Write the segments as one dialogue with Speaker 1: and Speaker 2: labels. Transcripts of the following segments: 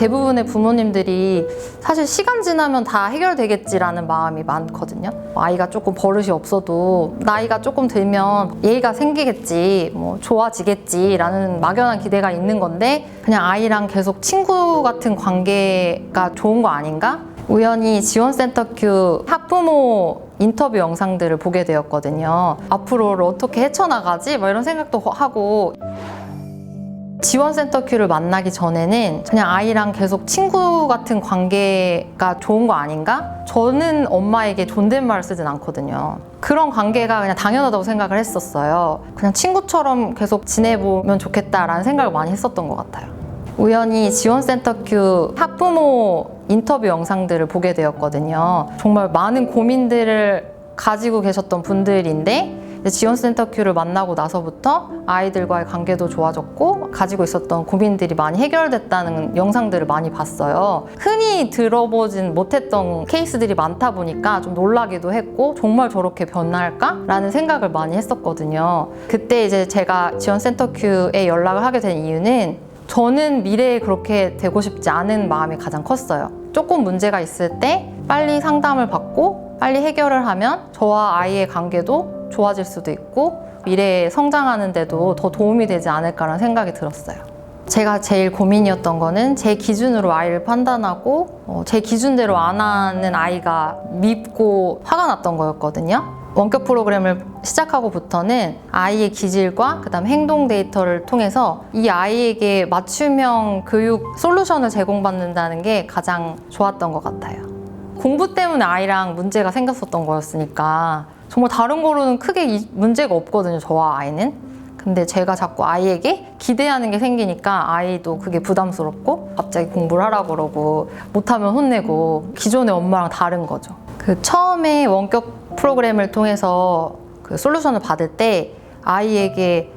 Speaker 1: 대부분의 부모님들이 사실 시간 지나면 다 해결되겠지라는 마음이 많거든요. 아이가 조금 버릇이 없어도 나이가 조금 들면 예의가 생기겠지, 뭐 좋아지겠지라는 막연한 기대가 있는 건데 그냥 아이랑 계속 친구 같은 관계가 좋은 거 아닌가? 우연히 지원센터 큐 학부모 인터뷰 영상들을 보게 되었거든요. 앞으로를 어떻게 헤쳐나가지? 막 이런 생각도 하고 지원센터 큐를 만나기 전에는 그냥 아이랑 계속 친구 같은 관계가 좋은 거 아닌가? 저는 엄마에게 존댓말을 쓰진 않거든요. 그런 관계가 그냥 당연하다고 생각을 했었어요. 그냥 친구처럼 계속 지내보면 좋겠다라는 생각을 많이 했었던 것 같아요. 우연히 지원센터 큐 학부모 인터뷰 영상들을 보게 되었거든요. 정말 많은 고민들을 가지고 계셨던 분들인데 지원센터 큐를 만나고 나서부터 아이들과의 관계도 좋아졌고 가지고 있었던 고민들이 많이 해결됐다는 영상들을 많이 봤어요. 흔히 들어보진 못했던 케이스들이 많다 보니까 좀 놀라기도 했고 정말 저렇게 변할까? 라는 생각을 많이 했었거든요. 그때 이제 제가 지원센터 큐에 연락을 하게 된 이유는 저는 미래에 그렇게 되고 싶지 않은 마음이 가장 컸어요. 조금 문제가 있을 때 빨리 상담을 받고 빨리 해결을 하면 저와 아이의 관계도 좋아질 수도 있고 미래에 성장하는 데도 더 도움이 되지 않을까라는 생각이 들었어요. 제가 제일 고민이었던 거는 제 기준으로 아이를 판단하고 제 기준대로 안 하는 아이가 밉고 화가 났던 거였거든요. 원격 프로그램을 시작하고부터는 아이의 기질과 그다음 행동 데이터를 통해서 이 아이에게 맞춤형 교육 솔루션을 제공받는다는 게 가장 좋았던 것 같아요. 공부 때문에 아이랑 문제가 생겼었던 거였으니까 정말 다른 거로는 크게 문제가 없거든요, 저와 아이는. 근데 제가 자꾸 아이에게 기대하는 게 생기니까 아이도 그게 부담스럽고 갑자기 공부를 하라고 그러고 못하면 혼내고 기존의 엄마랑 다른 거죠. 처음에 원격 프로그램을 통해서 그 솔루션을 받을 때 아이에게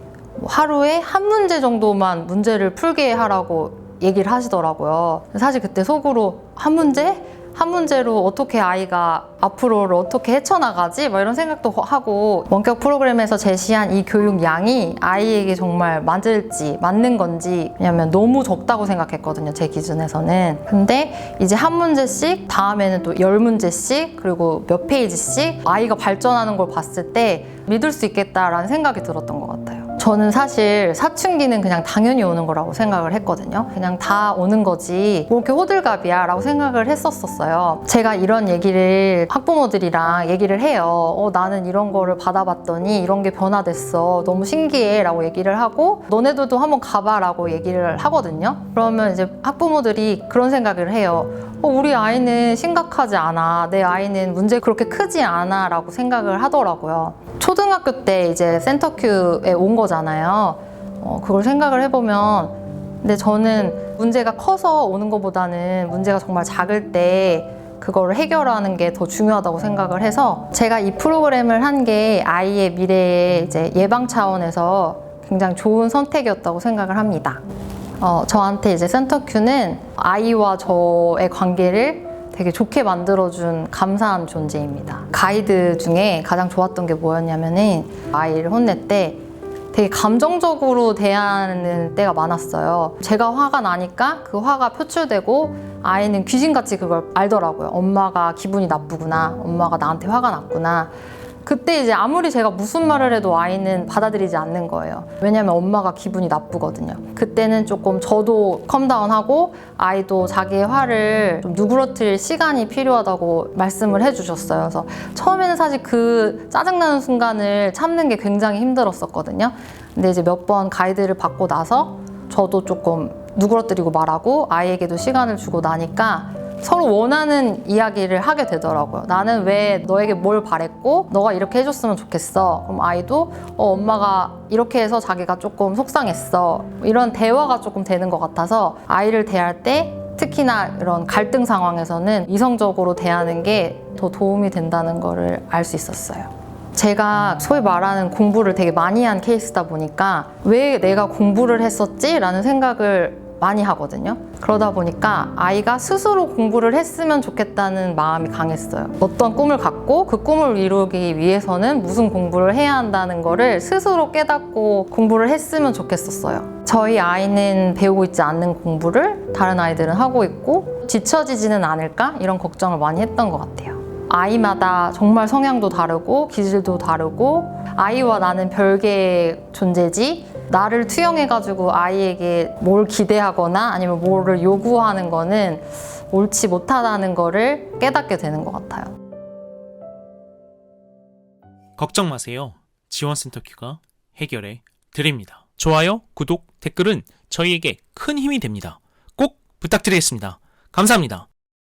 Speaker 1: 하루에 한 문제 정도만 문제를 풀게 하라고 얘기를 하시더라고요. 사실 그때 속으로 한 문제? 한 문제로 어떻게 아이가 앞으로를 어떻게 헤쳐나가지? 막 이런 생각도 하고 원격 프로그램에서 제시한 이 교육 양이 아이에게 정말 맞는 건지 왜냐면 너무 적다고 생각했거든요, 제 기준에서는. 근데 이제 한 문제씩 다음에는 또 10문제씩 그리고 몇 페이지씩 아이가 발전하는 걸 봤을 때 믿을 수 있겠다라는 생각이 들었던 것 같아요. 저는 사실 사춘기는 그냥 당연히 오는 거라고 생각을 했거든요. 그냥 다 오는 거지 뭐 이렇게 호들갑이야 라고 생각을 했었어요. 제가 이런 얘기를 학부모들이랑 얘기를 해요. 나는 이런 거를 받아봤더니 이런 게 변화됐어. 너무 신기해 라고 얘기를 하고 너네들도 한번 가봐 라고 얘기를 하거든요. 그러면 이제 학부모들이 그런 생각을 해요. 우리 아이는 심각하지 않아. 내 아이는 문제 그렇게 크지 않아 라고 생각을 하더라고요. 초등학교 때 이제 센터큐에 온 거잖아요. 그걸 생각을 해보면 근데 저는 문제가 커서 오는 것보다는 문제가 정말 작을 때 그거를 해결하는 게 더 중요하다고 생각을 해서 제가 이 프로그램을 한 게 아이의 미래에 이제 예방 차원에서 굉장히 좋은 선택이었다고 생각을 합니다. 저한테 이제 센터큐는 아이와 저의 관계를 되게 좋게 만들어준 감사한 존재입니다. 가이드 중에 가장 좋았던 게 뭐였냐면은 아이를 혼낼 때 되게 감정적으로 대하는 때가 많았어요. 제가 화가 나니까 그 화가 표출되고 아이는 귀신같이 그걸 알더라고요. 엄마가 기분이 나쁘구나. 엄마가 나한테 화가 났구나. 그때 이제 아무리 제가 무슨 말을 해도 아이는 받아들이지 않는 거예요. 왜냐면 엄마가 기분이 나쁘거든요. 그때는 조금 저도 컴다운하고 아이도 자기의 화를 좀 누그러뜨릴 시간이 필요하다고 말씀을 해주셨어요. 그래서 처음에는 사실 그 짜증나는 순간을 참는 게 굉장히 힘들었었거든요. 근데 이제 몇 번 가이드를 받고 나서 저도 조금 누그러뜨리고 말하고 아이에게도 시간을 주고 나니까 서로 원하는 이야기를 하게 되더라고요. 나는 왜 너에게 뭘 바랬고 너가 이렇게 해줬으면 좋겠어. 그럼 아이도 엄마가 이렇게 해서 자기가 조금 속상했어. 이런 대화가 조금 되는 것 같아서 아이를 대할 때 특히나 이런 갈등 상황에서는 이성적으로 대하는 게 더 도움이 된다는 거를 알 수 있었어요. 제가 소위 말하는 공부를 되게 많이 한 케이스다 보니까 왜 내가 공부를 했었지? 라는 생각을 많이 하거든요. 그러다 보니까 아이가 스스로 공부를 했으면 좋겠다는 마음이 강했어요. 어떤 꿈을 갖고 그 꿈을 이루기 위해서는 무슨 공부를 해야 한다는 거를 스스로 깨닫고 공부를 했으면 좋겠었어요. 저희 아이는 배우고 있지 않는 공부를 다른 아이들은 하고 있고 뒤처지지는 않을까? 이런 걱정을 많이 했던 것 같아요. 아이마다 정말 성향도 다르고 기질도 다르고 아이와 나는 별개의 존재지 나를 투영해가지고 아이에게 뭘 기대하거나 아니면 뭐를 요구하는 거는 옳지 못하다는 거를 깨닫게 되는 것 같아요.
Speaker 2: 걱정 마세요. 지원센터 큐가 해결해 드립니다. 좋아요, 구독, 댓글은 저희에게 큰 힘이 됩니다. 꼭 부탁드리겠습니다. 감사합니다.